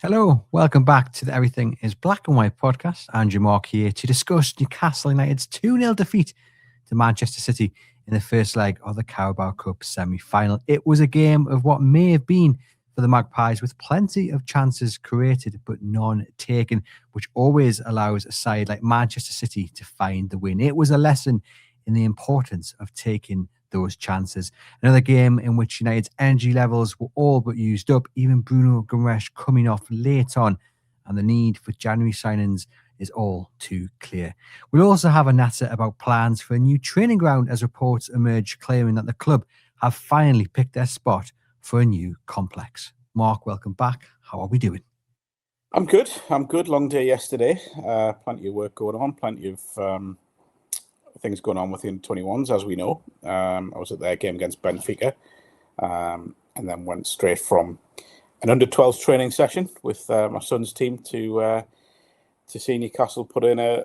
Hello, welcome back to the Everything is Black and White podcast. Andrew Mark here to discuss Newcastle United's 2-0 defeat to Manchester City in the first leg of the Carabao Cup semi-final. It was a game of what may have been for the Magpies with plenty of chances created but none taken, which always allows a side like Manchester City to find the win. It was a lesson in the importance of taking those chances. Another game in which United's energy levels were all but used up, even Bruno Guimaraes coming off late on, and the need for January signings is all too clear. We'll also have a natter about plans for a new training ground as reports emerge claiming that the club have finally picked their spot for a new complex. Mark, welcome back. How are we doing? I'm good. Long day yesterday. Plenty of work going on, plenty of things going on with the under-21s, as we know. I was at their game against Benfica, and then went straight from an under-12s training session with my son's team to see Newcastle put in a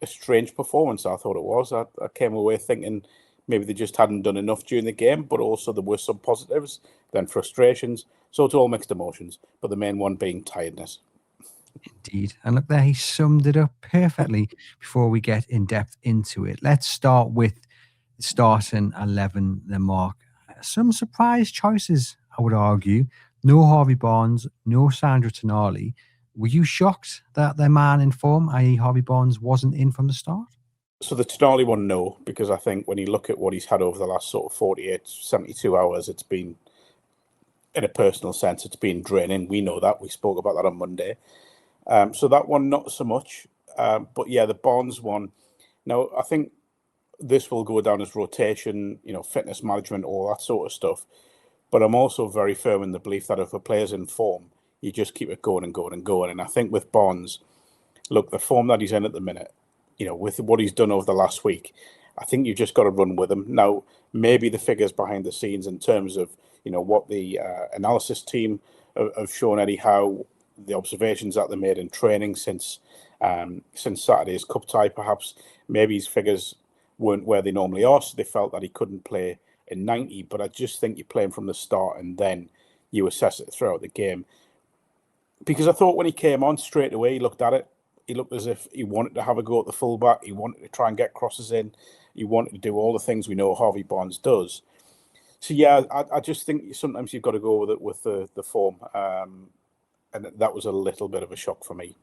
strange performance. I thought it was. I came away thinking maybe they just hadn't done enough during the game, but also there were some positives, then frustrations. So it's all mixed emotions, but the main one being tiredness. Indeed. And look there, he summed it up perfectly before we get in depth into it. Let's start with the starting 11, then Mark. Some surprise choices, I would argue. No Harvey Barnes, no Sandro Tonali. Were you shocked that their man in form, i.e. Harvey Barnes, wasn't in from the start? So the Tonali one, no, because I think when you look at what he's had over the last sort of 48, 72 hours, it's been, in a personal sense, it's been draining. We know that. We spoke about that on Monday. So that one, not so much. But yeah, the Barnes one. Now, I think this will go down as rotation, fitness management, all that sort of stuff. But I'm also very firm in the belief that if a player's in form, you just keep it going and going and going. And I think with Barnes, look, the form that he's in at the minute, with what he's done over the last week, I think you've just got to run with him. Now, maybe the figures behind the scenes in terms of, what the analysis team have shown Eddie Howe, the observations that they made in training since Saturday's cup tie, perhaps maybe his figures weren't where they normally are, so they felt that he couldn't play in 90. But I just think you play him from the start and then you assess it throughout the game. Because I thought when he came on straight away, he looked at it. He looked as if he wanted to have a go at the fullback. He wanted to try and get crosses in. He wanted to do all the things we know Harvey Barnes does. So yeah, I just think sometimes you've got to go with it with the form. And that was a little bit of a shock for me.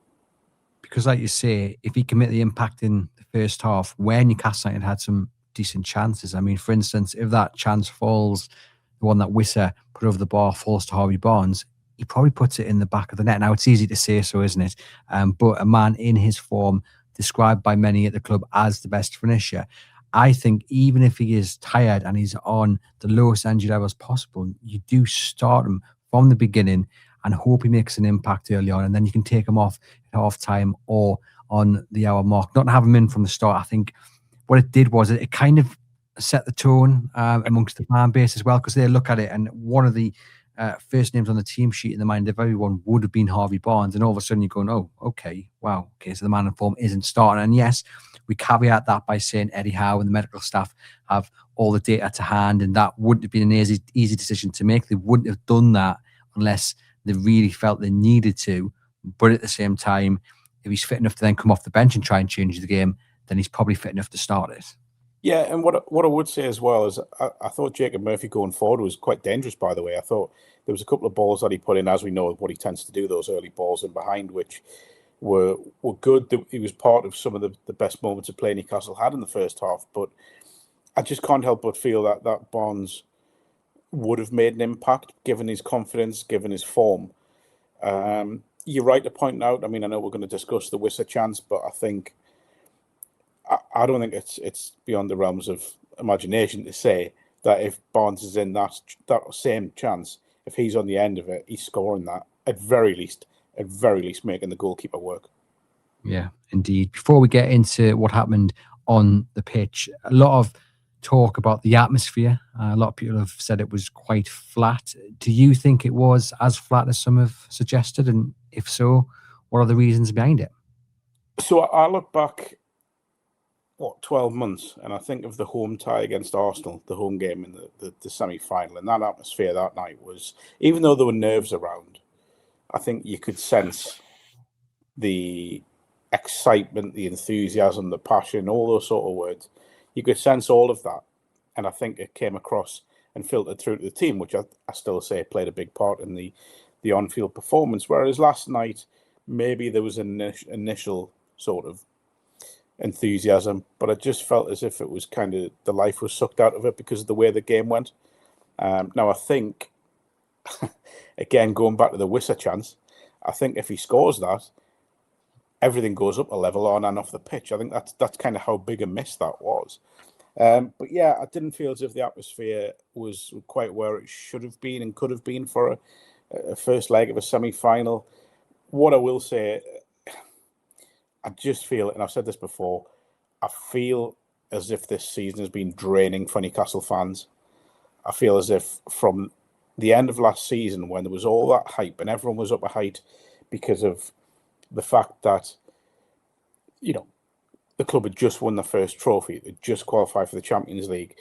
Because like you say, if he can make the impact in the first half, where Newcastle United had some decent chances. I mean, for instance, if that chance falls, the one that Wissa put over the bar falls to Harvey Barnes, he probably puts it in the back of the net. Now, it's easy to say so, isn't it? But a man in his form, described by many at the club as the best finisher, I think even if he is tired and he's on the lowest energy levels possible, you do start him from the beginning and hope he makes an impact early on, and then you can take him off at half time or on the hour mark. Not have him in from the start. I think what it did was it kind of set the tone amongst the fan base as well, because they look at it and one of the first names on the team sheet in the mind of everyone would have been Harvey Barnes, and all of a sudden you're going, oh, okay, wow, okay, so the man in form isn't starting. And yes, we caveat that by saying Eddie Howe and the medical staff have all the data to hand, and that wouldn't have been an easy decision to make. They wouldn't have done that unless they really felt they needed to. But at the same time, if he's fit enough to then come off the bench and try and change the game, then he's probably fit enough to start it. Yeah, and what I would say as well is I thought Jacob Murphy going forward was quite dangerous, by the way. I thought there was a couple of balls that he put in, as we know what he tends to do, those early balls in behind, which were good. He was part of some of the best moments of play Newcastle had in the first half. But I just can't help but feel that Barnes would have made an impact, given his confidence, given his form. You're right to point out, I mean, I know we're going to discuss the Wissa chance, but I think, I don't think it's beyond the realms of imagination to say that if Barnes is in that same chance, if he's on the end of it, he's scoring that, at very least making the goalkeeper work. Yeah, indeed. Before we get into what happened on the pitch, a lot of talk about the atmosphere. A lot of people have said it was quite flat. Do you think it was as flat as some have suggested? And if so, what are the reasons behind it? So I look back, 12 months, and I think of the home tie against Arsenal, the home game in the semi-final, and that atmosphere that night was, even though there were nerves around, I think you could sense the excitement, the enthusiasm, the passion, all those sort of words. You could sense all of that. And I think it came across and filtered through to the team, which I still say played a big part in the on-field performance. Whereas last night, maybe there was an initial sort of enthusiasm, but I just felt as if it was kind of the life was sucked out of it because of the way the game went. Now, I think, again, going back to the Wissa chance, I think if he scores that, everything goes up a level on and off the pitch. I think that's kind of how big a miss that was. But yeah, I didn't feel as if the atmosphere was quite where it should have been and could have been for a first leg of a semi-final. What I will say, I just feel, and I've said this before, I feel as if this season has been draining for Newcastle fans. I feel as if from the end of last season, when there was all that hype and everyone was up a height because of the fact that, you know, the club had just won the first trophy, it just qualified for the Champions League.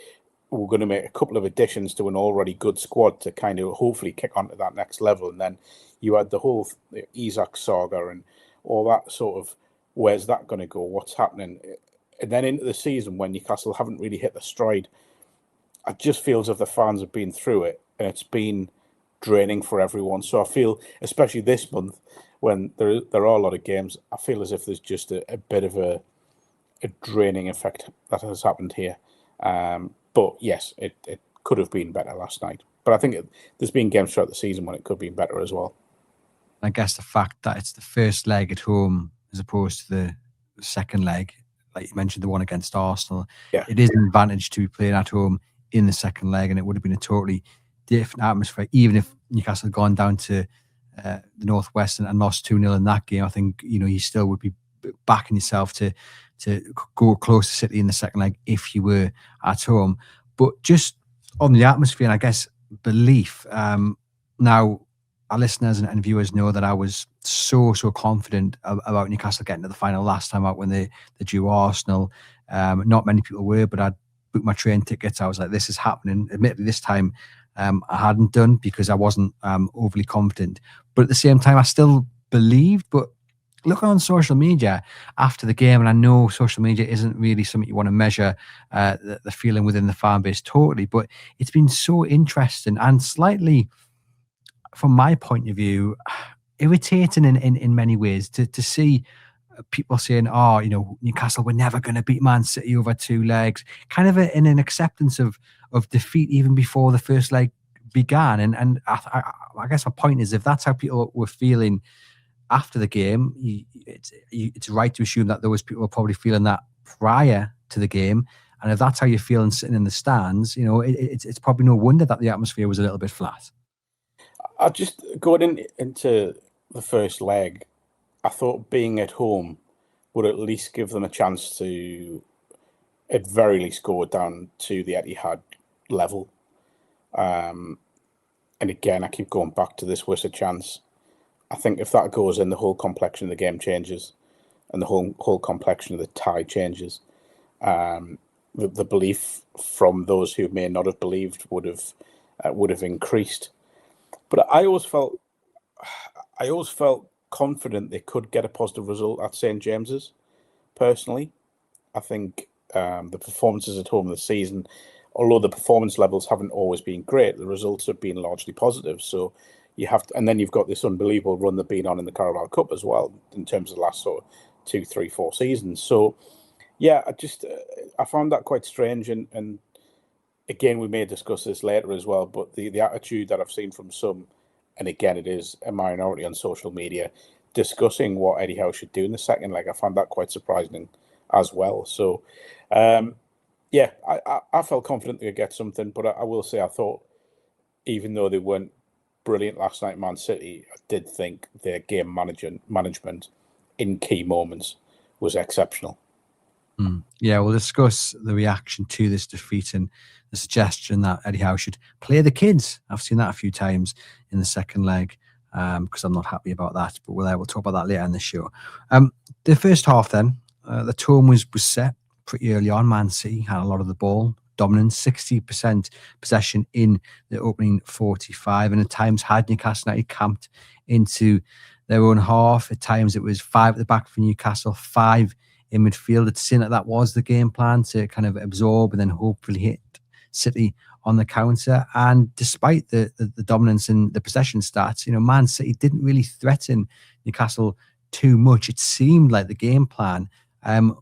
We're going to make a couple of additions to an already good squad to kind of hopefully kick on to that next level. And then you had the whole Isak saga and all that sort of, where's that going to go? What's happening? And then into the season when Newcastle haven't really hit the stride, I just feel as if the fans have been through it and it's been draining for everyone. So I feel, especially this month, when there are a lot of games, I feel as if there's just a bit of a draining effect that has happened here. But yes, it could have been better last night. But I think there's been games throughout the season when it could be better as well. I guess the fact that it's the first leg at home as opposed to the second leg, like you mentioned, the one against Arsenal, it is an advantage to be playing at home in the second leg, and it would have been a totally different atmosphere, even if Newcastle had gone down to the Northwest and lost 2-0 in that game. I think, you know, you still would be backing yourself to go close to City in the second leg if you were at home. But just on the atmosphere and I guess belief, now our listeners and viewers know that I was so confident about Newcastle getting to the final last time out when they drew Arsenal. Not many people were, but I'd booked my train tickets. I was like, this is happening. Admittedly, this time I hadn't done because I wasn't overly confident. But at the same time, I still believed. But looking on social media after the game, and I know social media isn't really something you want to measure the feeling within the fan base totally, but it's been so interesting and slightly, from my point of view, irritating in many ways to see people saying, oh, you know, Newcastle were never going to beat Man City over two legs, kind of in an acceptance of defeat even before the first leg began. And I guess my point is, if that's how people were feeling after the game, it's right to assume that those people were probably feeling that prior to the game. And if that's how you're feeling sitting in the stands, you know, it's probably no wonder that the atmosphere was a little bit flat. I just, going into the first leg, I thought being at home would at least give them a chance to, at very least, go down to the Etihad level. And again, I keep going back to this Wissa chance. I think if that goes in, the whole complexion of the game changes, and the whole complexion of the tie changes. The belief from those who may not have believed would have increased. But I always felt confident they could get a positive result at St James's. Personally, I think the performances at home this season, although the performance levels haven't always been great, the results have been largely positive. So you have to, and then you've got this unbelievable run they've been on in the Carabao Cup as well, in terms of the last sort of 2, 3, 4 seasons. So yeah, I found that quite strange, and again, we may discuss this later as well, but the attitude that I've seen from some, and again, it is a minority on social media, discussing what Eddie Howe should do in the second leg, I found that quite surprising as well. So, yeah, I felt confident they could get something, but I will say I thought, even though they weren't brilliant last night, Man City, I did think their game management in key moments was exceptional. Yeah, we'll discuss the reaction to this defeat and the suggestion that Eddie Howe should play the kids. I've seen that a few times in the second leg because I'm not happy about that, but we'll talk about that later in the show. The first half then, the tone was set pretty early on. Man City had a lot of the ball, dominant, 60% possession in the opening 45, and at times had Newcastle United camped into their own half. At times it was 5 at the back for Newcastle, 5 in midfield. It seemed like that was the game plan, to kind of absorb and then hopefully hit City on the counter. And despite the dominance in the possession stats, Man City didn't really threaten Newcastle too much. It seemed like the game plan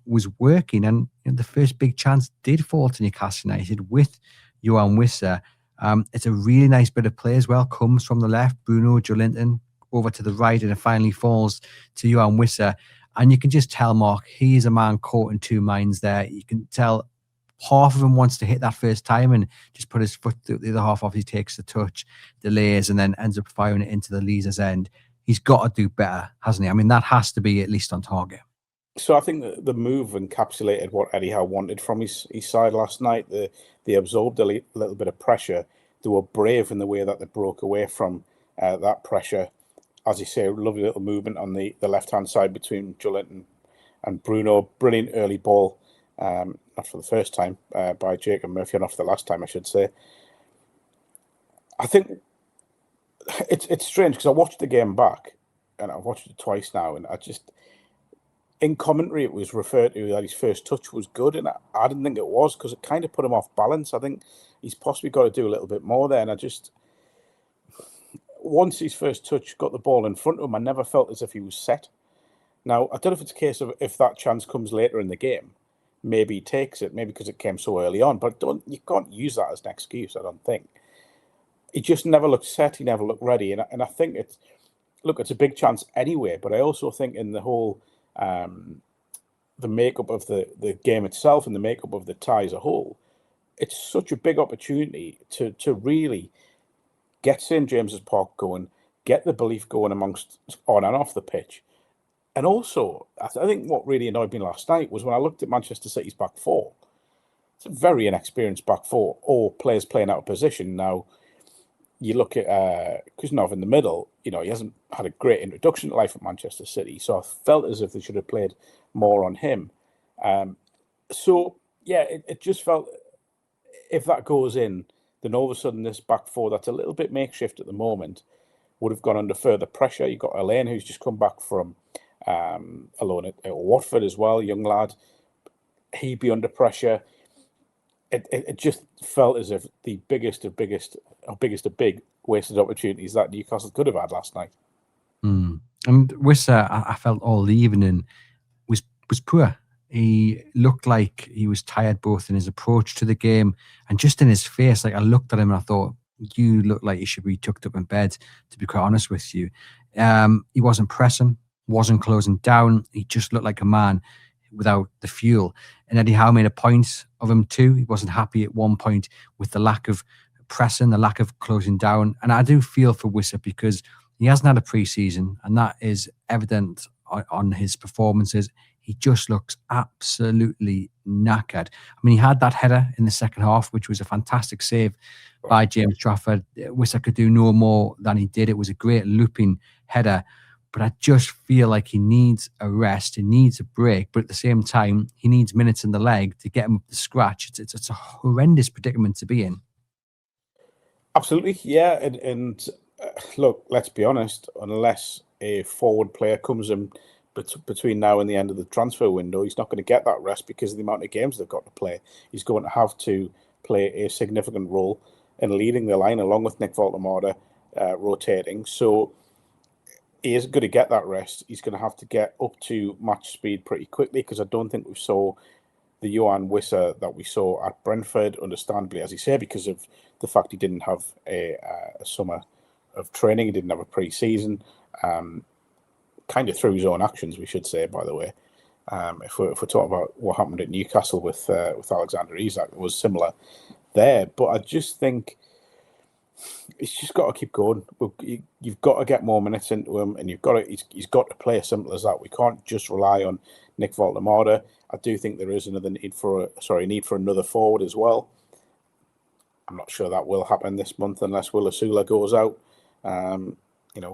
was working, and the first big chance did fall to Newcastle United with Yoane Wissa. It's a really nice bit of play as well. Comes from the left, Bruno, Joelinton over to the right, and it finally falls to Yoane Wissa. And you can just tell, Mark, he is a man caught in two minds there. You can tell half of him wants to hit that first time and just put his foot through the other half off. He takes the touch, delays, and then ends up firing it into the Leazer's end. He's got to do better, hasn't he? I mean, that has to be at least on target. So I think that the move encapsulated what Eddie Howe wanted from his side last night. They absorbed a little bit of pressure. They were brave in the way that they broke away from that pressure. As you say, lovely little movement on the left-hand side between Joelinton and Bruno. Brilliant early ball, not for the first time, by Jacob Murphy, or not for the last time, I should say. I think it's strange because I watched the game back, and I've watched it twice now, and in commentary, it was referred to that his first touch was good, and I didn't think it was, because it kind of put him off balance. I think he's possibly got to do a little bit more there, and once his first touch got the ball in front of him, I never felt as if he was set. Now, I don't know if it's a case of if that chance comes later in the game, maybe he takes it, maybe because it came so early on, but you can't use that as an excuse, I don't think. He just never looked set, he never looked ready, and I think it's a big chance anyway, but I also think in the whole the makeup of the game itself and the makeup of the tie as a whole, it's such a big opportunity to really get St James's Park going, get the belief going amongst on and off the pitch. And also, I think what really annoyed me last night was when I looked at Manchester City's back four. It's a very inexperienced back four, or players playing out of position. Now, you look at Kuznov in the middle, he hasn't had a great introduction to life at Manchester City, so I felt as if they should have played more on him. It just felt, if that goes in, then all of a sudden this back four that's a little bit makeshift at the moment would have gone under further pressure. You've got Elaine, who's just come back from alone at Watford as well, young lad. He'd be under pressure. It just felt as if the biggest of big wasted opportunities that Newcastle could have had last night. And Wissa, I felt all the evening was poor. He looked like he was tired, both in his approach to the game and just in his face. Like, I looked at him and I thought, you look like you should be tucked up in bed, to be quite honest with you. He wasn't pressing, wasn't closing down. He just looked like a man without the fuel. And Eddie Howe made a point of him too. He wasn't happy at one point with the lack of pressing, the lack of closing down. And I do feel for Wissa, because he hasn't had a pre-season, and that is evident on his performances. He just looks absolutely knackered. I mean, he had that header in the second half, which was a fantastic save by James Trafford. Wissa could do no more than he did. It was a great looping header. But I just feel like he needs a rest. He needs a break. But at the same time, he needs minutes in the leg to get him up to scratch. It's a horrendous predicament to be in. Absolutely, yeah. And look, let's be honest, unless a forward player comes in between now and the end of the transfer window, he's not going to get that rest because of the amount of games they've got to play. He's going to have to play a significant role in leading the line, along with Nick Voltemade rotating. So he is going to get that rest. He's going to have to get up to match speed pretty quickly, because I don't think we saw the Yoane Wissa that we saw at Brentford, understandably, as he said, because of the fact he didn't have a summer of training. He didn't have a pre-season. Kind of through his own actions, we should say, by the way. If we're talking about what happened at Newcastle with Alexander Isak, it was similar there. But I just think he's just got to keep going. You've got to get more minutes into him, and he's got to play as simple as that. We can't just rely on Nick Voltemade. I do think there is another need for another forward as well. I'm not sure that will happen this month unless Will Asula goes out.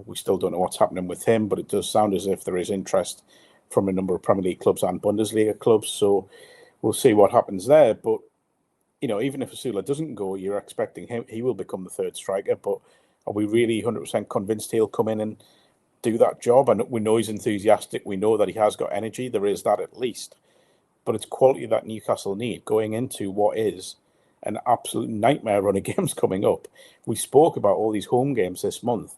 We still don't know what's happening with him, but it does sound as if there is interest from a number of Premier League clubs and Bundesliga clubs. So we'll see what happens there. But even if Asula doesn't go, you're expecting he will become the third striker. But are we really 100% convinced he'll come in and do that job? And we know he's enthusiastic. We know that he has got energy. There is that at least. But it's quality that Newcastle need going into what is an absolute nightmare run of games coming up. We spoke about all these home games this month.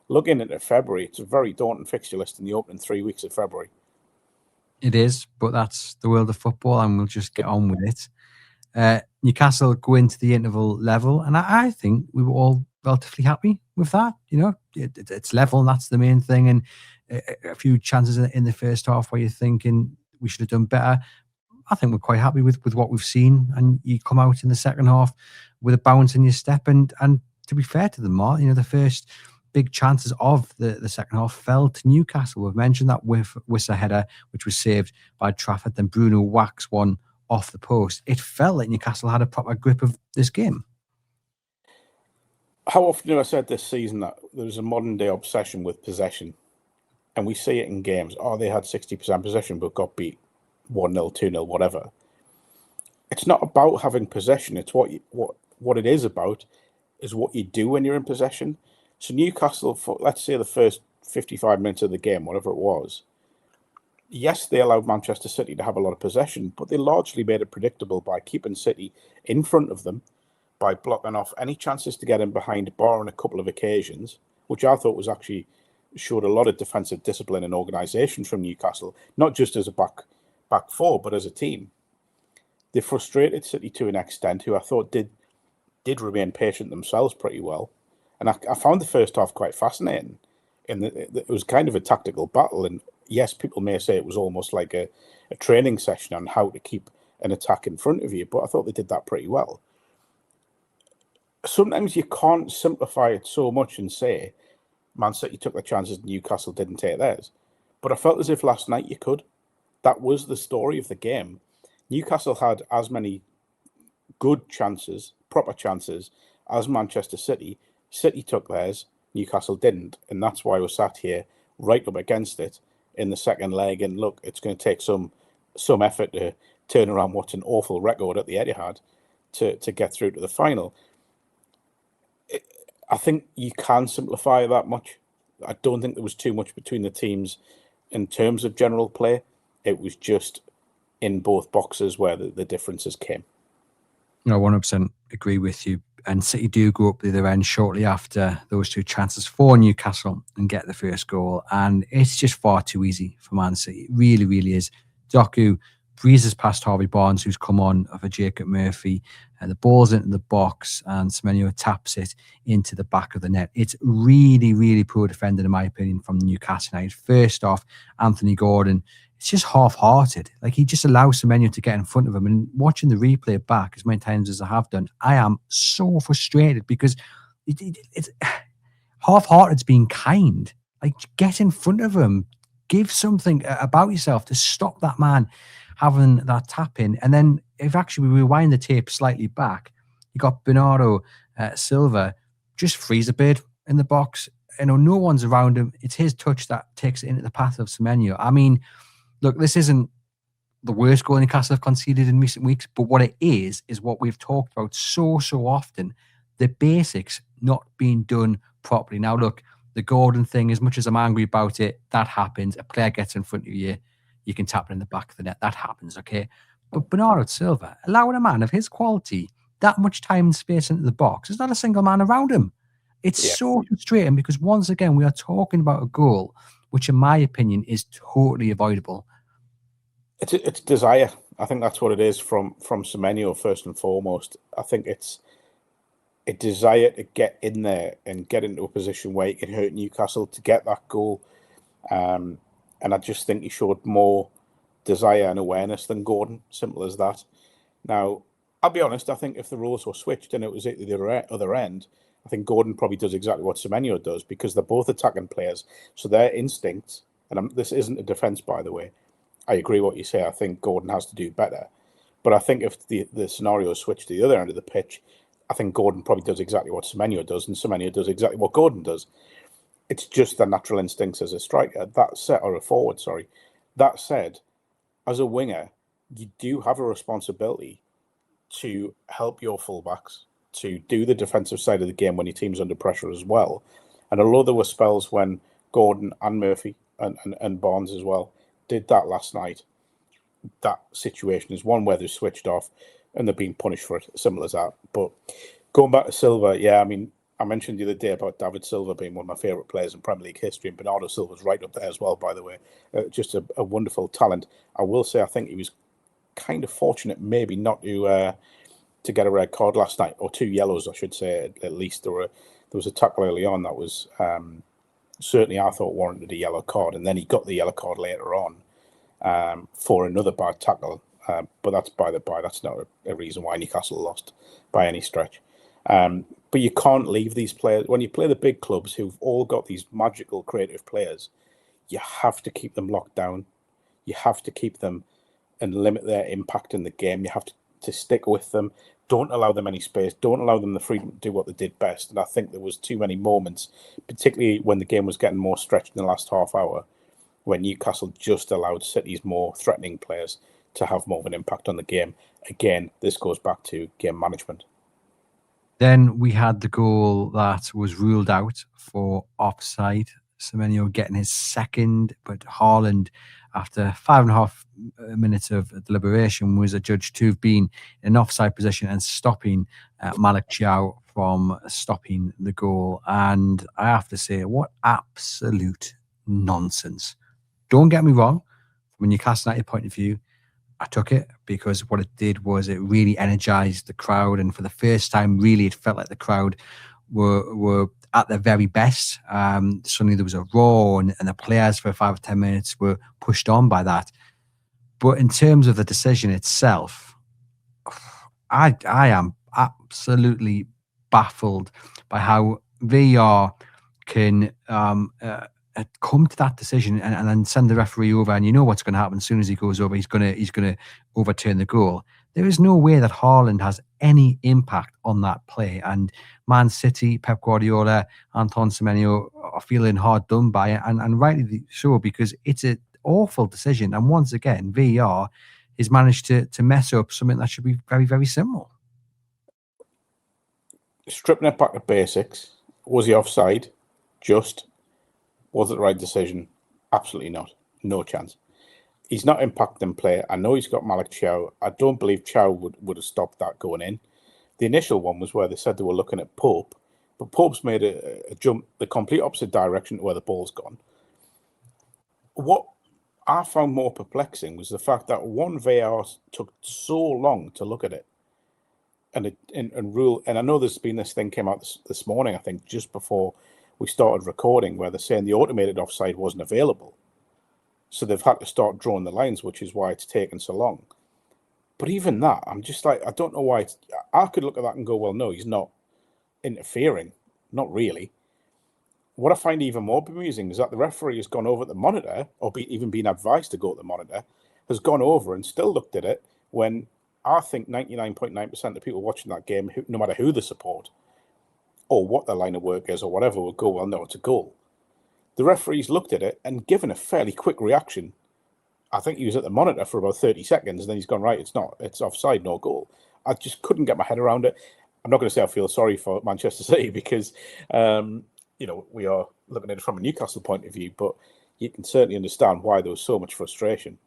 Looking into February, it's a very daunting fixture list in the opening 3 weeks of February. It is, but that's the world of football, and we'll just get on with it. Newcastle go into the interval level, and I think we were all relatively happy with that. It's level, and that's the main thing. And a few chances in the first half where you're thinking we should have done better. I think we're quite happy with what we've seen, and you come out in the second half with a bounce in your step. And to be fair to them, Mark, the first big chances of the second half fell to Newcastle. We've mentioned that Wissa header, which was saved by Trafford. Then Bruno whacks one off the post. It felt like Newcastle had a proper grip of this game. How often have I said this season that there's a modern day obsession with possession, and we see it in games? Oh, they had 60% possession but got beat 1-0, 2-0, whatever. It's not about having possession. It's what it is about is what you do when you're in possession. So Newcastle, for let's say the first 55 minutes of the game, whatever it was, yes, they allowed Manchester City to have a lot of possession, but they largely made it predictable by keeping City in front of them, by blocking off any chances to get in behind, barring a couple of occasions, which I thought was actually showed a lot of defensive discipline and organisation from Newcastle, not just as a back four, but as a team. They frustrated City to an extent, who I thought did remain patient themselves pretty well. And I found the first half quite fascinating. It was kind of a tactical battle. And yes, people may say it was almost like a training session on how to keep an attack in front of you, but I thought they did that pretty well. Sometimes you can't simplify it so much and say Man City took their chances, Newcastle didn't take theirs. But I felt as if last night you could. That was the story of the game. Newcastle had as many good chances, proper chances, as Manchester City. City took theirs, Newcastle didn't. And that's why we're sat here right up against it in the second leg. And look, it's going to take some effort to turn around what's an awful record at the Etihad to get through to the final. I think you can simplify that much. I don't think there was too much between the teams in terms of general play. It was just in both boxes where the differences came. 100% agree with you. And City do go up the other end shortly after those two chances for Newcastle and get the first goal. And it's just far too easy for Man City. It really, really is. Doku breezes past Harvey Barnes, who's come on of a Jacob Murphy, and the ball's into the box, and Semenyo taps it into the back of the net. It's really, really poor defending, in my opinion, from Newcastle United. First off, Anthony Gordon, it's just half-hearted. Like, he just allows Semenyo to get in front of him. And watching the replay back as many times as I have done, I am so frustrated because it's half-hearted's being kind. Like, get in front of him. Give something about yourself to stop that man having that tap in. And then if actually we rewind the tape slightly back, you got Bernardo Silva just frees a bit in the box. No one's around him. It's his touch that takes it into the path of Semenyo. I mean, look, this isn't the worst goal Newcastle have conceded in recent weeks, but what it is what we've talked about so often, the basics not being done properly. Now, look, the Gordon thing, as much as I'm angry about it, that happens. A player gets in front of you, you can tap it in the back of the net. That happens, okay? But Bernardo Silva, allowing a man of his quality that much time and space into the box, there's not a single man around him. It's so frustrating because, once again, we are talking about a goal which, in my opinion, is totally avoidable. It's desire. I think that's what it is from Semenyo, first and foremost. I think it's a desire to get in there and get into a position where you can hurt Newcastle to get that goal. And I just think he showed more desire and awareness than Gordon. Simple as that. Now, I'll be honest, I think if the roles were switched and it was at the other end, I think Gordon probably does exactly what Semenyo does, because they're both attacking players. So their instincts, and this isn't a defence, by the way. I agree what you say. I think Gordon has to do better. But I think if the scenario is switched to the other end of the pitch, I think Gordon probably does exactly what Semenyo does, and Semenyo does exactly what Gordon does. It's just the natural instincts as a striker. Or a forward, sorry. That said, as a winger, you do have a responsibility to help your fullbacks, to do the defensive side of the game when your team's under pressure as well. And although there were spells when Gordon and Murphy and Barnes as well did that last night, that situation is one where they're switched off and they're being punished for it, simple as that. But going back to Silva, yeah, I mean, I mentioned the other day about David Silva being one of my favourite players in Premier League history, and Bernardo Silva's right up there as well, by the way. Just a wonderful talent. I will say I think he was kind of fortunate maybe not to get a red card last night, or 2 yellows, I should say, at least. There was a tackle early on that was certainly, I thought, warranted a yellow card, and then he got the yellow card later on for another bad tackle. But that's by the by. That's not a reason why Newcastle lost by any stretch. But you can't leave these players. When you play the big clubs who've all got these magical creative players, you have to keep them locked down. You have to keep them and limit their impact in the game. You have to stick with them. Don't allow them any space. Don't allow them the freedom to do what they did best. And I think there was too many moments, particularly when the game was getting more stretched in the last half hour, when Newcastle just allowed City's more threatening players to have more of an impact on the game. Again, this goes back to game management. Then we had the goal that was ruled out for offside. Semenyo getting his second, but Haaland, after 5.5 minutes of deliberation, was adjudged to have been in an offside position and stopping Malik Chow from stopping the goal. And I have to say, what absolute nonsense. Don't get me wrong, from a Newcastle United point of view, I took it because what it did was it really energized the crowd. And for the first time, really, it felt like the crowd were at their very best. Suddenly there was a roar and the players for 5 or 10 minutes were pushed on by that. But in terms of the decision itself, I am absolutely baffled by how VAR can come to that decision and then send the referee over, and you know what's going to happen as soon as he goes over. He's going to overturn the goal. There is no way that Haaland has any impact on that play. And Man City, Pep Guardiola, Anton Semenyo are feeling hard done by it, and rightly so, because it's an awful decision. And once again, VAR has managed to mess up something that should be very, very simple. Stripping it back to basics, was he offside? Just. Was it the right decision? Absolutely not. No chance. He's not impacting play. I know he's got Malik Chow. I don't believe Chow would have stopped that going in. The initial one was where they said they were looking at Pope, but Pope's made a jump the complete opposite direction to where the ball's gone. What I found more perplexing was the fact that VAR took so long to look at it and rule. And I know there's been this thing came out this morning, I think, just before we started recording, where they're saying the automated offside wasn't available. So they've had to start drawing the lines, which is why it's taken so long. But even that, I'm just like, I don't know why. I could look at that and go, well, no, he's not interfering. Not really. What I find even more bemusing is that the referee has gone over at the monitor, or even been advised to go at the monitor, has gone over and still looked at it, when I think 99.9% of people watching that game, no matter who they support, or what their line of work is or whatever, will go, well, no, it's a goal. The referee's looked at it and given a fairly quick reaction. I think he was at the monitor for about 30 seconds, and then he's gone, right, it's offside, no goal. I just couldn't get my head around it. I'm not going to say I feel sorry for Manchester City because, we are looking at it from a Newcastle point of view, but you can certainly understand why there was so much frustration.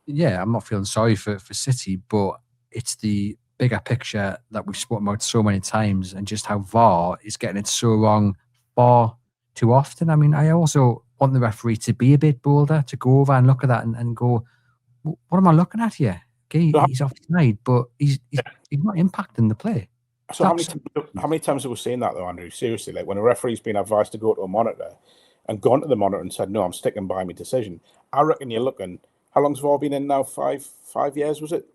Yeah, I'm not feeling sorry for City, but it's the bigger picture that we've spoken about so many times, and just how VAR is getting it so wrong far too often. I mean, I also want the referee to be a bit bolder, to go over and look at that and go, what am I looking at here? Okay, he's offside, but he's not impacting the play. So how many times have we seen that though, Andrew? Seriously, like when a referee's been advised to go to a monitor and gone to the monitor and said, no, I'm sticking by my decision. I reckon you're looking, how long's VAR been in now? 5 years, was it?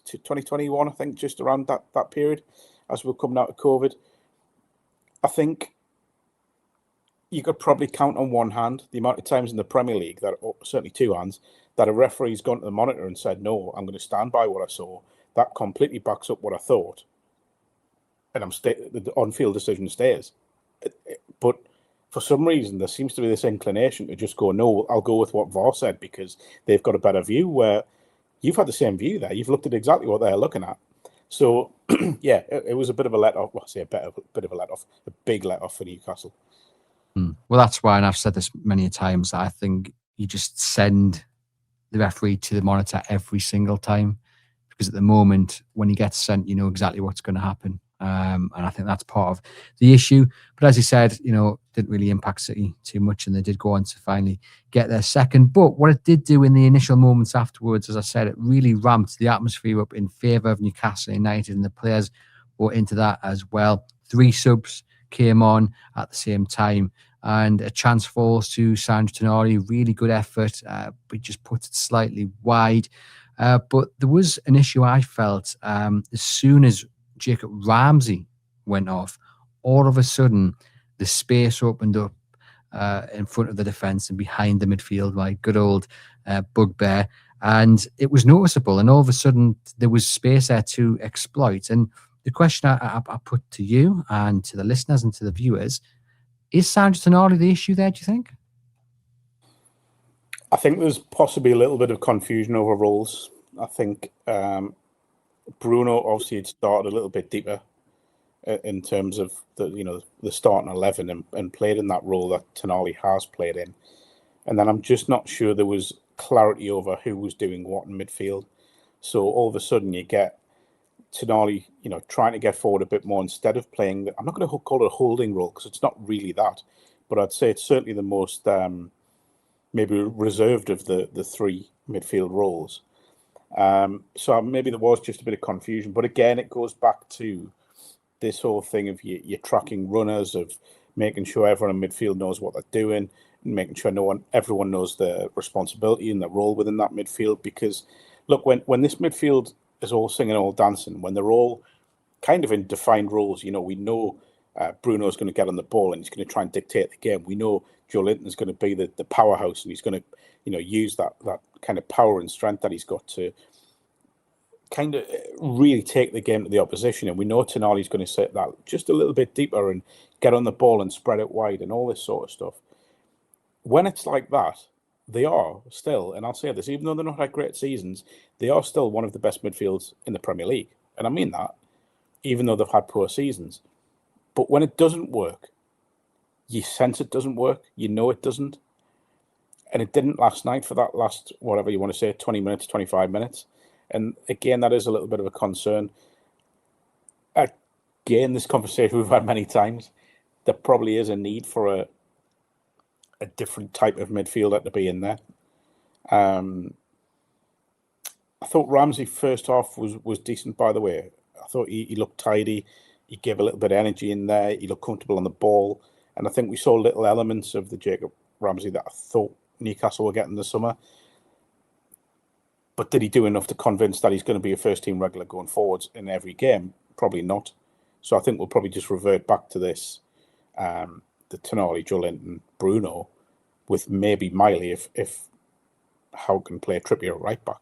2021, I think, just around that period, as we're coming out of COVID. I think you could probably count on one hand the amount of times in the Premier League, that certainly 2 hands, that a referee's gone to the monitor and said, no, I'm going to stand by what I saw. That completely backs up what I thought. And the on-field decision stays. But for some reason, there seems to be this inclination to just go, no, I'll go with what VAR said because they've got a better view, where you've had the same view there. You've looked at exactly what they're looking at. So yeah, it was a bit of a let off. Well, I say bit of a let off, a big let off for Newcastle. Well, that's why, and I've said this many times, I think you just send the referee to the monitor every single time, because at the moment when he gets sent, you know exactly what's going to happen. And I think that's part of the issue. But as you said, didn't really impact City too much, and they did go on to finally get their second. But what it did do in the initial moments afterwards, as I said, it really ramped the atmosphere up in favour of Newcastle United, and the players were into that as well. 3 subs came on at the same time, and a chance falls to Sandro Tonali. Really good effort, but just puts it slightly wide. But there was an issue I felt as soon as Jacob Ramsey went off. All of a sudden, the space opened up in front of the defence and behind the midfield, like good old bugbear. And it was noticeable. And all of a sudden, there was space there to exploit. And the question I put to you and to the listeners and to the viewers, is Sandro Tonali the issue there, do you think? I think there's possibly a little bit of confusion over roles. I think Bruno obviously had started a little bit deeper in terms of the starting 11 and played in that role that Tonali has played in. And then I'm just not sure there was clarity over who was doing what in midfield. So all of a sudden you get Tonali, trying to get forward a bit more instead of playing. I'm not going to call it a holding role because it's not really that, but I'd say it's certainly the most maybe reserved of the 3 midfield roles. So maybe there was just a bit of confusion, but again, it goes back to this whole thing of you're tracking runners, of making sure everyone in midfield knows what they're doing, and making sure everyone knows their responsibility and their role within that midfield. Because look, when this midfield is all singing, all dancing, when they're all kind of in defined roles, we know Bruno's going to get on the ball and he's going to try and dictate the game. We know Joelinton's going to be the powerhouse, and he's going to use that kind of power and strength that he's got to kind of really take the game to the opposition. And we know Tonali's going to sit that just a little bit deeper and get on the ball and spread it wide and all this sort of stuff. When it's like that, they are still, and I'll say this, even though they're not had great seasons, they are still one of the best midfields in the Premier League. And I mean that, even though they've had poor seasons. But when it doesn't work, you sense it doesn't work, it doesn't. And it didn't last night for that last, whatever you want to say, 20 minutes, 25 minutes. And again, that is a little bit of a concern. Again, this conversation we've had many times, there probably is a need for a different type of midfielder to be in there. I thought Ramsey first half was decent, by the way. I thought he looked tidy. He gave a little bit of energy in there. He looked comfortable on the ball. And I think we saw little elements of the Jacob Ramsey that I thought Newcastle were getting this summer. But did he do enough to convince that he's going to be a first-team regular going forwards in every game? Probably not. So I think we'll probably just revert back to this, the Tonali, Joelinton, Bruno, with maybe Miley if Howe can play Trippier at right back.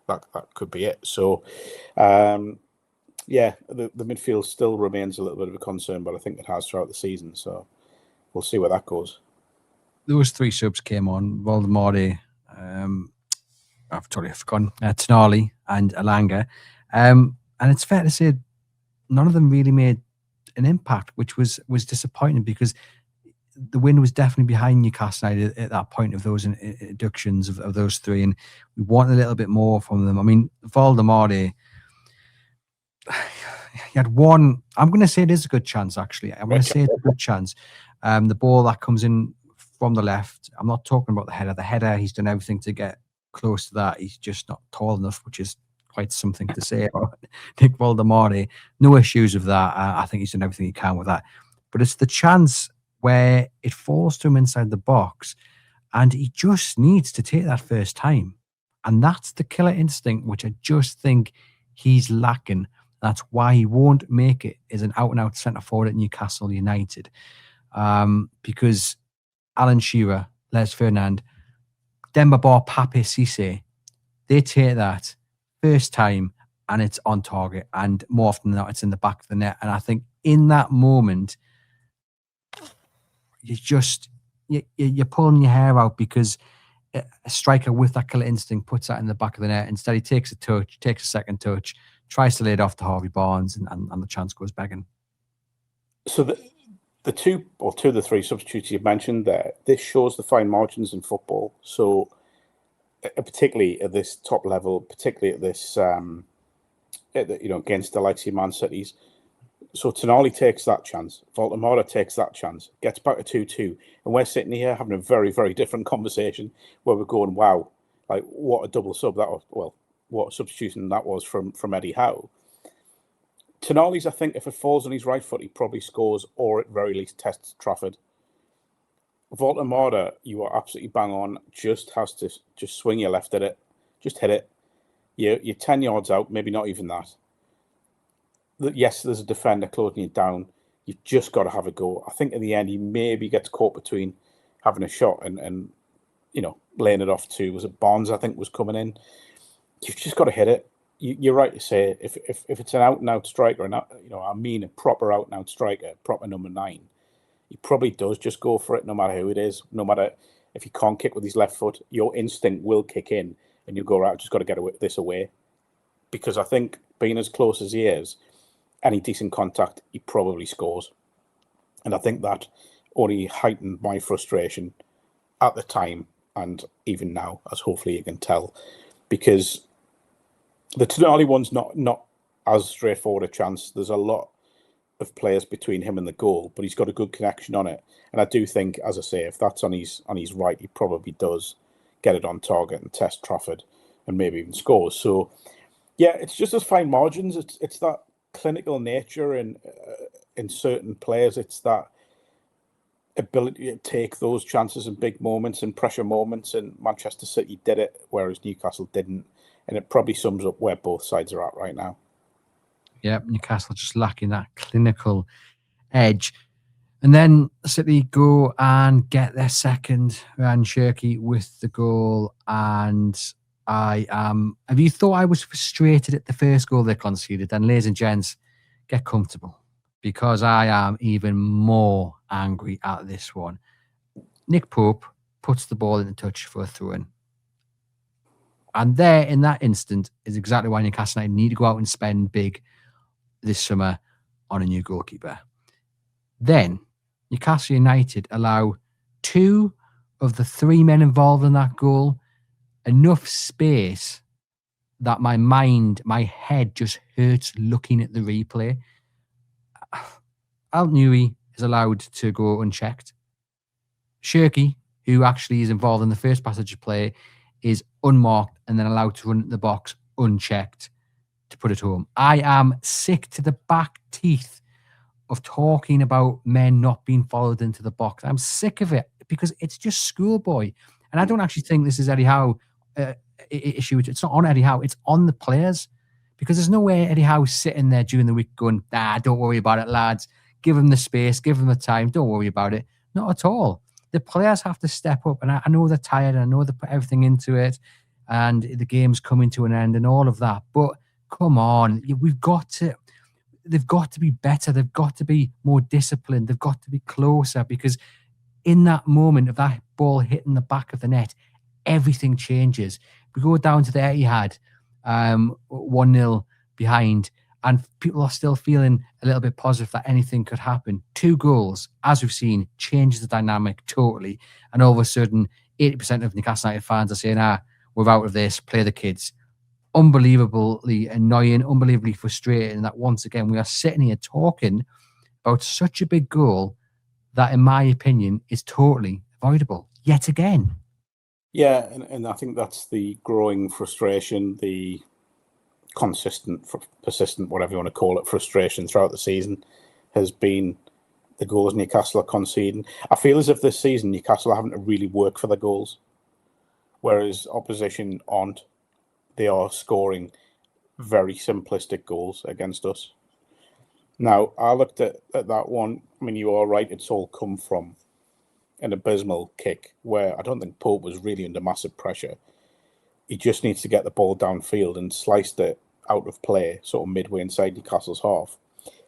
That could be it. So, the midfield still remains a little bit of a concern, but I think it has throughout the season. So we'll see where that goes. Those 3 subs came on. Voldemort, I've totally forgotten, Tonali and Alanga. And it's fair to say none of them really made an impact, which was disappointing, because the win was definitely behind Newcastle United at that point of those inductions of those 3, and we wanted a little bit more from them. I mean, Voldemort, he had one, I'm going to say it is a good chance, actually. I'm going to say it's a good chance. The ball that comes in from the left, I'm not talking about the header. The header, he's done everything to get close to that. He's just not tall enough, which is quite something to say about Nick Voldemort. No issues with that. I think he's done everything he can with that. But it's the chance where it falls to him inside the box, and he just needs to take that first time. And that's the killer instinct, which I just think he's lacking. That's why he won't make it as an out-and-out centre-forward at Newcastle United. Because Alan Shearer, Les Ferdinand, Demba Ba, Pape Cisse, they take that first time and it's on target. And more often than not, it's in the back of the net. And I think in that moment, you're pulling your hair out, because a striker with that killer instinct puts that in the back of the net. Instead, he takes a touch, takes a second touch, tries to lay it off to Harvey Barnes, and the chance goes begging. So the two of the three substitutes you mentioned there, this shows the fine margins in football. So particularly at this top level, particularly at this, against the likes of Man City's. So Tonali takes that chance. Voldemort takes that chance. Gets back to 2-2. And we're sitting here having a very, very different conversation where we're going, wow, like what a double sub that was. Well, what a substitution that was from Eddie Howe. Tonali's, I think, if it falls on his right foot, he probably scores or at very least tests Trafford. Voldemort, you are absolutely bang on. Just has to just swing your left at it. Just hit it. You're 10 yards out, maybe not even that. Yes, there's a defender closing you down. You've just got to have a go. I think in the end, he maybe gets caught between having a shot and laying it off to, was it Barnes, I think, was coming in. You've just got to hit it. You're right to say if it's an out-and-out striker, a proper out-and-out striker, proper number 9, he probably does just go for it no matter who it is. No matter if he can't kick with his left foot, your instinct will kick in and you'll go, right, I've just got to get this away. Because I think being as close as he is, any decent contact, he probably scores. And I think that only heightened my frustration at the time and even now, as hopefully you can tell. Because the Tonali one's not as straightforward a chance. There's a lot of players between him and the goal, but he's got a good connection on it. And I do think, as I say, if that's on his right, he probably does get it on target and test Trafford and maybe even scores. So, yeah, it's just as fine margins. It's that clinical nature in certain players. It's that ability to take those chances in big moments and pressure moments. And Manchester City did it, whereas Newcastle didn't. And it probably sums up where both sides are at right now. Yeah, Newcastle just lacking that clinical edge. And then City go and get their second, Ryan Shirky with the goal. And have you thought I was frustrated at the first goal they conceded? Then, ladies and gents, get comfortable, because I am even more angry at this one. Nick Pope puts the ball in the touch for a throw-in. And there, in that instant, is exactly why Newcastle United need to go out and spend big this summer on a new goalkeeper. Then, Newcastle United allow 2 of the 3 men involved in that goal enough space that my head just hurts looking at the replay. Al Nuri is allowed to go unchecked. Shirky, who actually is involved in the first passage of play, is unmarked and then allowed to run at the box unchecked to put it home. I am sick to the back teeth of talking about men not being followed into the box. I'm sick of it because it's just schoolboy. And I don't actually think this is Eddie Howe issue. It's not on Eddie Howe. It's on the players, because there's no way Eddie Howe's sitting there during the week going, don't worry about it, lads. Give them the space, give them the time. Don't worry about it. Not at all. The players have to step up, and I know they're tired, and I know they put everything into it, and the game's coming to an end and all of that. But come on, they've got to be better. They've got to be more disciplined. They've got to be closer, because in that moment of that ball hitting the back of the net, everything changes. We go down to the Etihad, 1-0 behind, and people are still feeling a little bit positive that anything could happen. 2 goals, as we've seen, changes the dynamic totally. And all of a sudden, 80% of Newcastle United fans are saying, we're out of this, play the kids. Unbelievably annoying, unbelievably frustrating that once again we are sitting here talking about such a big goal that, in my opinion, is totally avoidable yet again. Yeah, and I think that's the growing frustration, the consistent, persistent, whatever you want to call it, frustration throughout the season has been the goals Newcastle are conceding. I feel as if this season Newcastle are having to really work for the goals, whereas opposition aren't. They are scoring very simplistic goals against us. Now, I looked at that one. I mean, you are right. It's all come from an abysmal kick where I don't think Pope was really under massive pressure. He just needs to get the ball downfield and sliced it out of play, sort of midway inside Newcastle's half.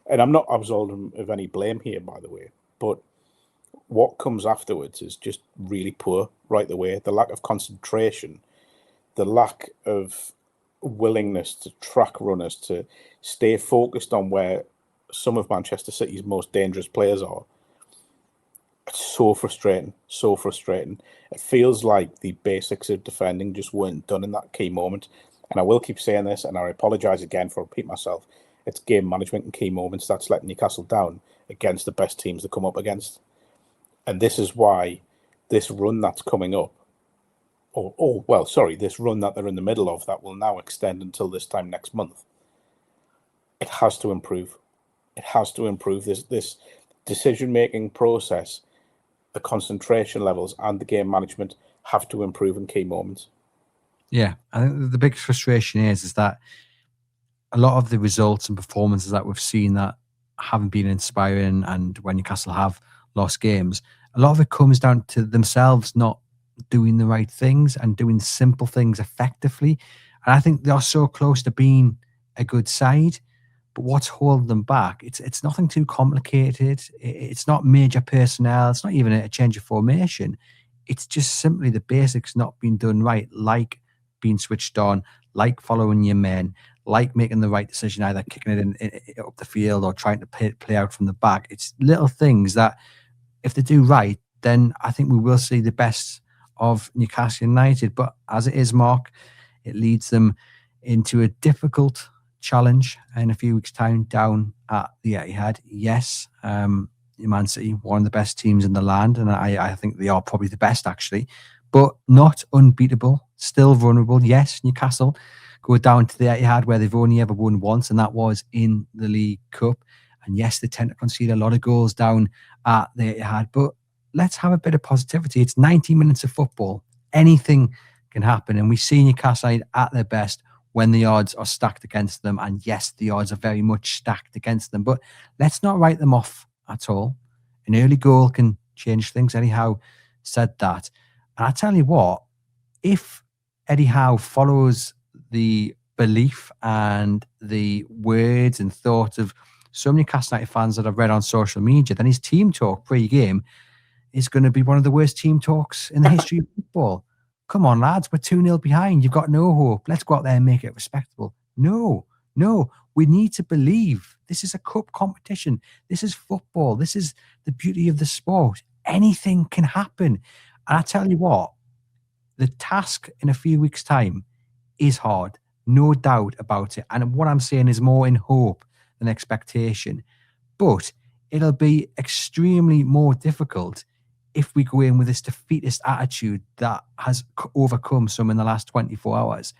And I'm not absolving him of any blame here, by the way, but what comes afterwards is just really poor right the way. The lack of concentration, the lack of willingness to track runners, to stay focused on where some of Manchester City's most dangerous players are. It's so frustrating, so frustrating. It feels like the basics of defending just weren't done in that key moment. And I will keep saying this, and I apologise again for repeating myself. It's game management in key moments that's letting Newcastle down against the best teams they come up against. And this is why this run that's coming up, this run that they're in the middle of that will now extend until this time next month, it has to improve. It has to improve. This decision-making process, the concentration levels and the game management have to improve in key moments. Yeah, I think the big frustration is that a lot of the results and performances that we've seen that haven't been inspiring, and when Newcastle have lost games, a lot of it comes down to themselves not doing the right things and doing simple things effectively. And I think they are so close to being a good side, but what's holding them back? It's nothing too complicated. It's not major personnel. It's not even a change of formation. It's just simply the basics not being done right, like being switched on, like following your men, like making the right decision, either kicking it in up the field or trying to play out from the back. It's little things that, if they do right, then I think we will see the best of Newcastle United. But as it is, Mark, it leads them into a difficult challenge in a few weeks' time down at the Etihad. Yes, Man City, one of the best teams in the land, and I think they are probably the best, actually, but not unbeatable, still vulnerable. Yes, Newcastle go down to the Etihad, where they've only ever won once, and that was in the League Cup. And yes, they tend to concede a lot of goals down at the Etihad, but let's have a bit of positivity. It's 90 minutes of football. Anything can happen. And we see Newcastle at their best when the odds are stacked against them. And yes, the odds are very much stacked against them, but let's not write them off at all. An early goal can change things. Eddie Howe said that. And I tell you what, if Eddie Howe follows the belief and the words and thoughts of so many Newcastle United fans that I've read on social media, then his team talk pre-game is going to be one of the worst team talks in the history of football. Come on, lads, we're 2-0 behind. You've got no hope. Let's go out there and make it respectable. No. We need to believe. This is a cup competition. This is football. This is the beauty of the sport. Anything can happen. And I tell you what, the task in a few weeks' time is hard. No doubt about it. And what I'm saying is more in hope than expectation. But it'll be extremely more difficult if we go in with this defeatist attitude that has overcome some in the last 24 hours.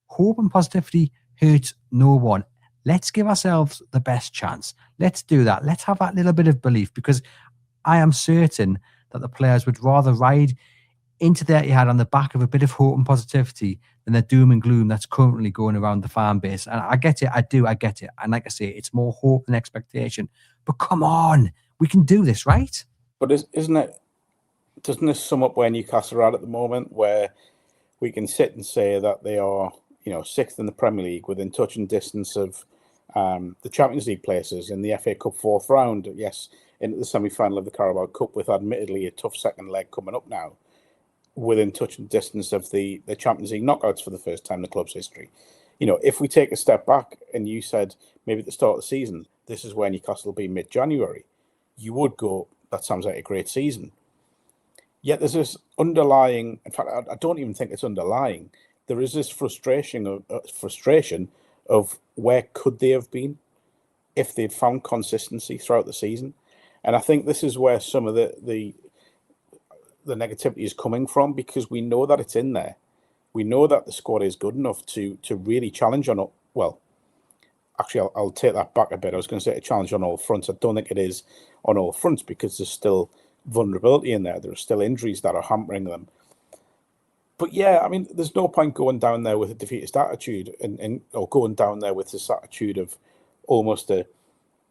Hope and positivity hurts no one. Let's give ourselves the best chance. Let's do that. Let's have that little bit of belief, because I am certain that the players would rather ride into the Etihad on the back of a bit of hope and positivity than the doom and gloom that's currently going around the fan base. And I get it. I get it. And like I say, it's more hope than expectation. But come on, we can do this, right? But doesn't this sum up where Newcastle are at the moment, where we can sit and say that they are, sixth in the Premier League, within touching distance of the Champions League places in the FA Cup fourth round, yes, into the semi-final of the Carabao Cup, with admittedly a tough second leg coming up now, within touching distance of the Champions League knockouts for the first time in the club's history. If we take a step back and you said maybe at the start of the season, this is where Newcastle will be mid-January, you would go, that sounds like a great season. Yet there's this underlying, in fact, I don't even think it's underlying. There is this frustration of where could they have been if they'd found consistency throughout the season. And I think this is where some of the negativity is coming from, because we know that it's in there. We know that the squad is good enough to really challenge on, well, actually, I'll take that back a bit. I was going to say a challenge on all fronts. I don't think it is on all fronts, because there's still vulnerability in there. There are still injuries that are hampering them. But yeah, I mean, there's no point going down there with a defeatist attitude or going down there with this attitude of almost a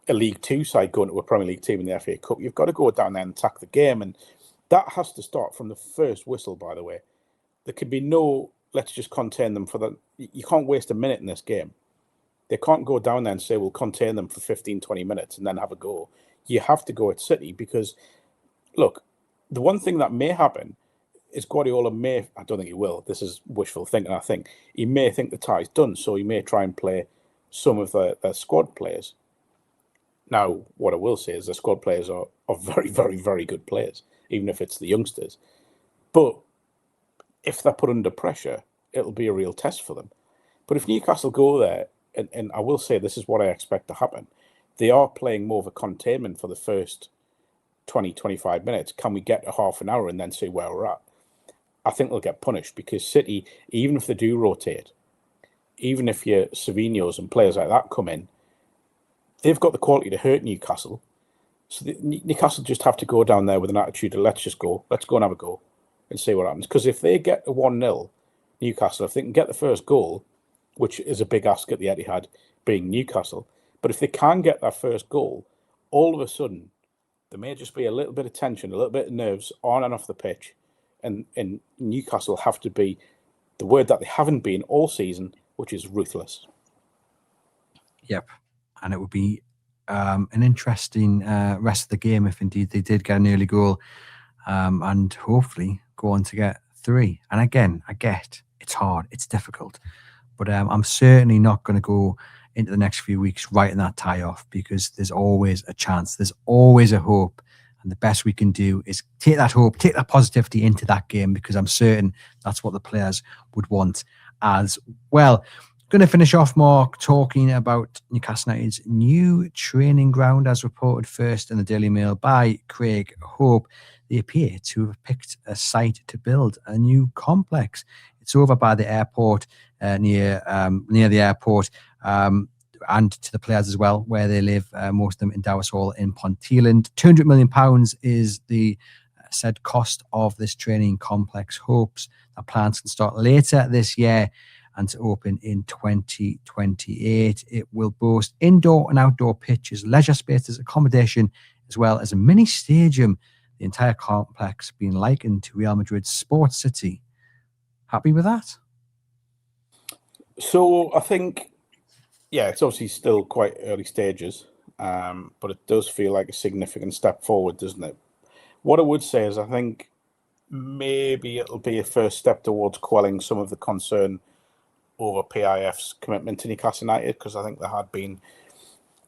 League Two side going to a Premier League team in the FA Cup. You've got to go down there and attack the game. And that has to start from the first whistle, by the way. There could be no, let's just contain them for that. You can't waste a minute in this game. They can't go down there and say, we'll contain them for 15, 20 minutes and then have a go. You have to go at City, because, look, the one thing that may happen, is Guardiola I don't think he will. This is wishful thinking. I think he may think the tie's done, so he may try and play some of their squad players. Now, what I will say is the squad players are very, very, very good players, even if it's the youngsters. But if they're put under pressure, it'll be a real test for them. But if Newcastle go there, and I will say this is what I expect to happen, they are playing more of a containment for the first 20, 25 minutes. Can we get to half an hour and then see where we're at? I think they'll get punished because City, even if they do rotate, even if your Savinhos and players like that come in, they've got the quality to hurt Newcastle. So Newcastle just have to go down there with an attitude of let's go and have a go and see what happens. Because if they get a 1-0, Newcastle, if they can get the first goal, which is a big ask at the Etihad, being Newcastle, but if they can get that first goal, all of a sudden, there may just be a little bit of tension, a little bit of nerves on and off the pitch. And Newcastle have to be the word that they haven't been all season, which is ruthless. Yep. And it would be an interesting rest of the game if indeed they did get an early goal and hopefully go on to get 3. And again, I get it's hard, it's difficult, but I'm certainly not going to go into the next few weeks writing that tie off because there's always a chance, there's always a hope. And the best we can do is take that hope, take that positivity into that game because I'm certain that's what the players would want as well. Going to finish off, Mark, talking about Newcastle United's new training ground, as reported first in the Daily Mail by Craig Hope. They appear to have picked a site to build a new complex. It's over by the airport, near the airport, and to the players as well, where they live, most of them in Dowers Hall in Ponteland. £200 million is the said cost of this training complex. Hopes that plans can start later this year and to open in 2028. It will boast indoor and outdoor pitches, leisure spaces, accommodation, as well as a mini stadium. The entire complex being likened to Real Madrid's Sports City. Happy with that? So I think, yeah, it's obviously still quite early stages, but it does feel like a significant step forward, doesn't it? What I would say is I think maybe it'll be a first step towards quelling some of the concern over PIF's commitment to Newcastle United, because I think there had been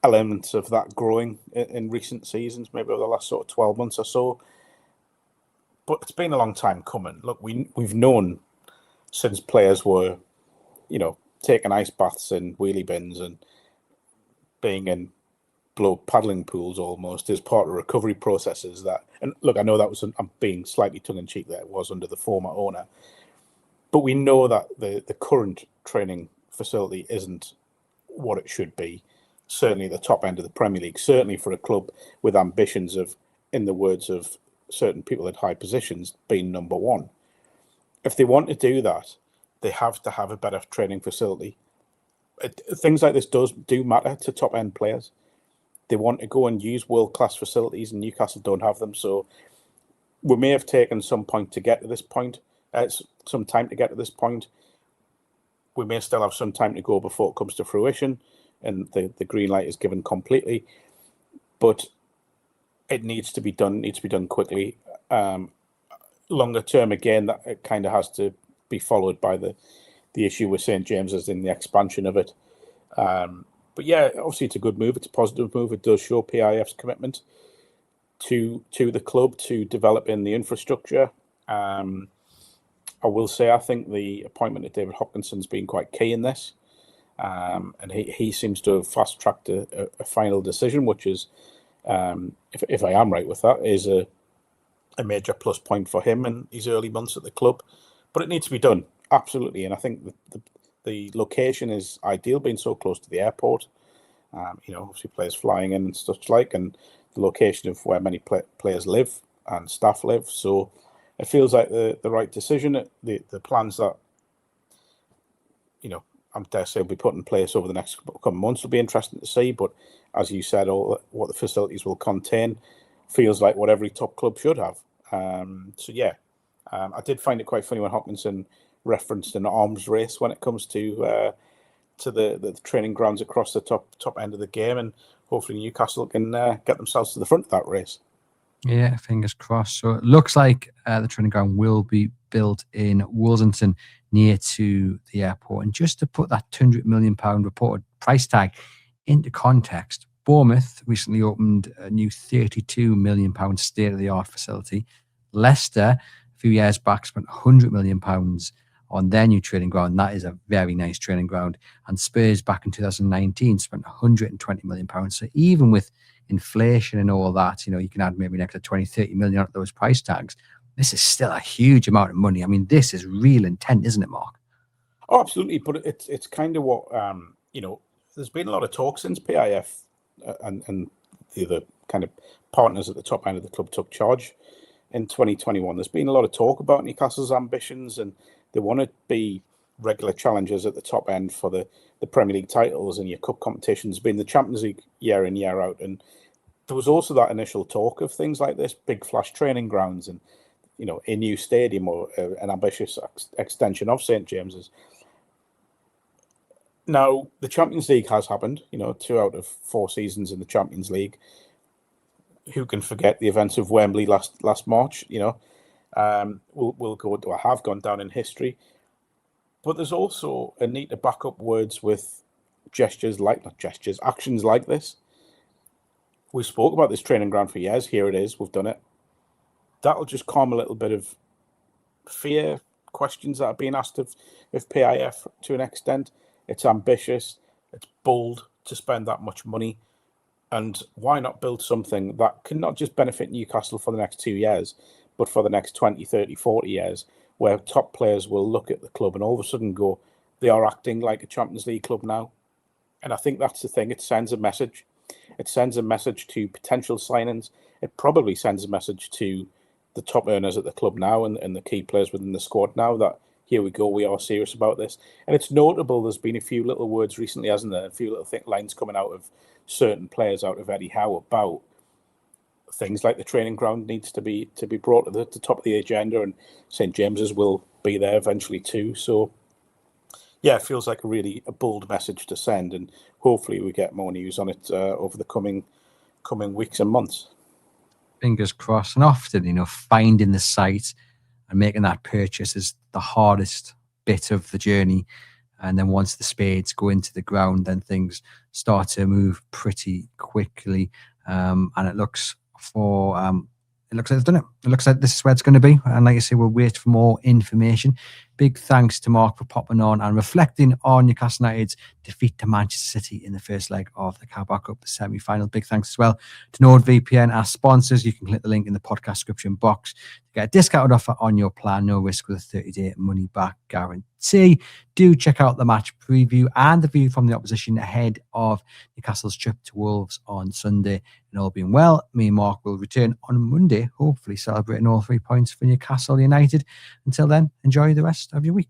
elements of that growing in recent seasons, maybe over the last sort of 12 months or so. But it's been a long time coming. Look, we've known since players were, taking ice baths in wheelie bins and being in paddling pools almost as part of recovery processes that, and look, I know that was, I'm being slightly tongue-in-cheek there, it was under the former owner, but we know that the current training facility isn't what it should be, certainly at the top end of the Premier League, certainly for a club with ambitions of, in the words of certain people at high positions, being number one. If they want to do that, they have to have a better training facility. Things like this do matter to top-end players. They want to go and use world-class facilities, and Newcastle don't have them. So we may have taken some time to get to this point. We may still have some time to go before it comes to fruition, and the green light is given completely. But it needs to be done. Needs to be done quickly. Longer term, again, that it kind of has to be followed by the issue with St James's in the expansion of it. But yeah, obviously it's a good move. It's a positive move. It does show PIF's commitment to the club, to developing the infrastructure. I will say I think the appointment of David Hopkinson's been quite key in this. And he seems to have fast-tracked a final decision, which is, if I am right with that, is a major plus point for him in his early months at the club. But it needs to be done, absolutely. And I think the location is ideal, being so close to the airport. Obviously players flying in and such like, and the location of where many players live and staff live. So it feels like the right decision. The plans that, I'm dare say will be put in place over the next couple of months will be interesting to see. But as you said, all what the facilities will contain feels like what every top club should have. I did find it quite funny when Hopkinson referenced an arms race when it comes to the training grounds across the top end of the game, and hopefully Newcastle can get themselves to the front of that race. Yeah, fingers crossed. So it looks like the training ground will be built in Wolsington near to the airport. And just to put that £200 million reported price tag into context, Bournemouth recently opened a new £32 million state-of-the-art facility. Leicester, a few years back, spent £100 million on their new training ground. That is a very nice training ground. And Spurs back in 2019 spent £120 million. So even with inflation and all that, you can add maybe an extra 20, 30 million at those price tags. This is still a huge amount of money. I mean, this is real intent, isn't it, Mark? Oh, absolutely. But it's kind of what, there's been a lot of talk since PIF and the other kind of partners at the top end of the club took charge in 2021. There's been a lot of talk about Newcastle's ambitions, and they want to be regular challengers at the top end for the Premier League titles and your cup competitions, being the Champions League year in, year out. And there was also that initial talk of things like this, big flash training grounds and, a new stadium or an ambitious extension of St. James's. Now, the Champions League has happened, 2 out of 4 seasons in the Champions League. Who can forget the events of Wembley last March, will go to, or have gone down in history. But there's also a need to back up words with actions like this. We spoke about this training ground for years. Here it is. We've done it. That'll just calm a little bit of fear, questions that are being asked of PIF to an extent. It's ambitious. It's bold to spend that much money. And why not build something that can not just benefit Newcastle for the next 2 years, but for the next 20, 30, 40 years, where top players will look at the club and all of a sudden go, they are acting like a Champions League club now. And I think that's the thing. It sends a message. It sends a message to potential signings. It probably sends a message to the top earners at the club now and the key players within the squad now that, here we go, we are serious about this. And it's notable, there's been a few little words recently, hasn't there? A few little thick lines coming out of certain players, out of Eddie Howe, about things like the training ground needs to be brought to the top of the agenda, and St. James's will be there eventually too. So, yeah, it feels like a bold message to send, and hopefully we get more news on it over the coming weeks and months. Fingers crossed. And often, finding the site and making that purchase is the hardest bit of the journey. And then once the spades go into the ground, then things start to move pretty quickly. And it looks like it's done it. It looks like this is where it's going to be. And like I say, we'll wait for more information. Big thanks to Mark for popping on and reflecting on Newcastle United's defeat to Manchester City in the first leg of the Carabao Cup, the semi-final. Big thanks as well to NordVPN, our sponsors. You can click the link in the podcast description box to get a discounted offer on your plan. No risk with a 30-day money-back guarantee. Do check out the match preview and the view from the opposition ahead of Newcastle's trip to Wolves on Sunday. And all being well, me and Mark will return on Monday, hopefully celebrating all 3 points for Newcastle United. Until then, enjoy the rest of your week.